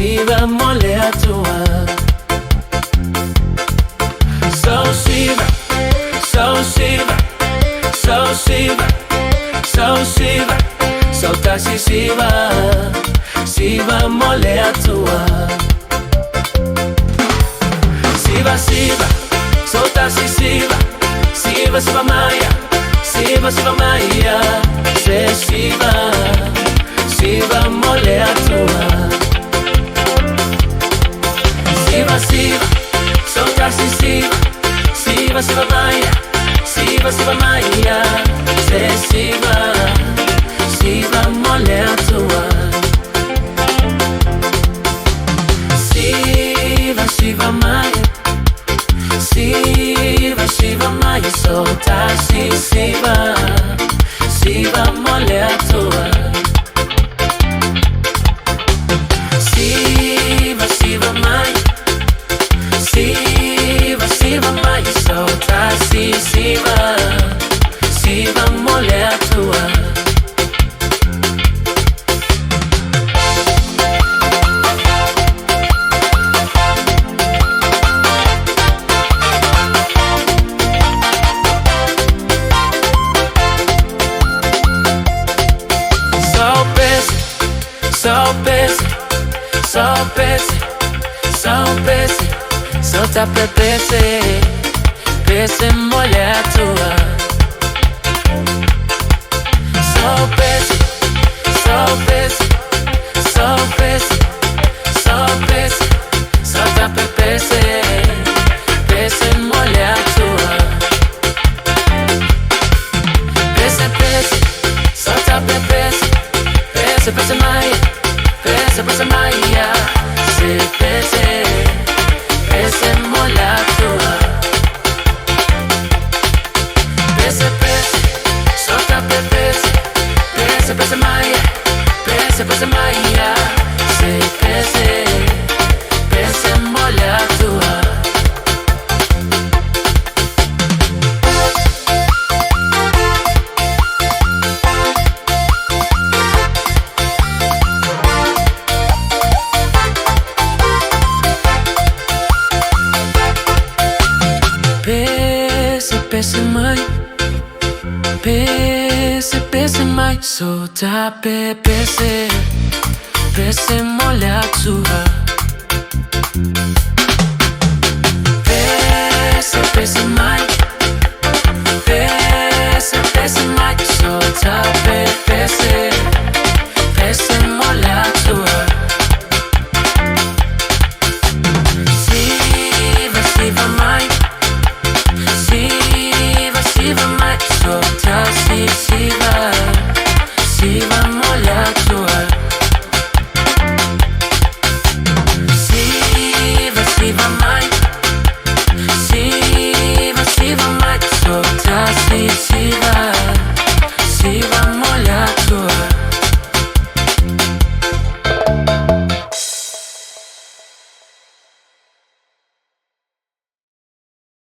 Siva mole atua. So Siva, so Siva, so Siva, so Siva, solta-se Siva, Siva mole atua. Siva, Siva, solta-se Siva, Siva, Siva Maia, Siva, Siva Maia, se Siva, Siva mole atua. Siva, Siva, solta-se Siva, Siva, Siva Maia, Siva, Siva Maia, se Siva, Siva mole atua. Siva, Siva Maia, Siva, Siva Maia, solta-se Siva, Siva mole atua. Siva, Siva Maia, Siva, Siva Maia, solta-se Siva, Siva mole atua. Solta pra PC, PC molha a tua. Só PC, solta pra PC, PC molha a tua. PC, solta pra PC, PC Maia, PC Maia, PC. Pese molha a tua. Pese, solta pese, pese Maia, pese Maia, se pese molha a tua. Pese mai, pese mai, solta pese molha a tua. Pese mai, pese mai, solta pese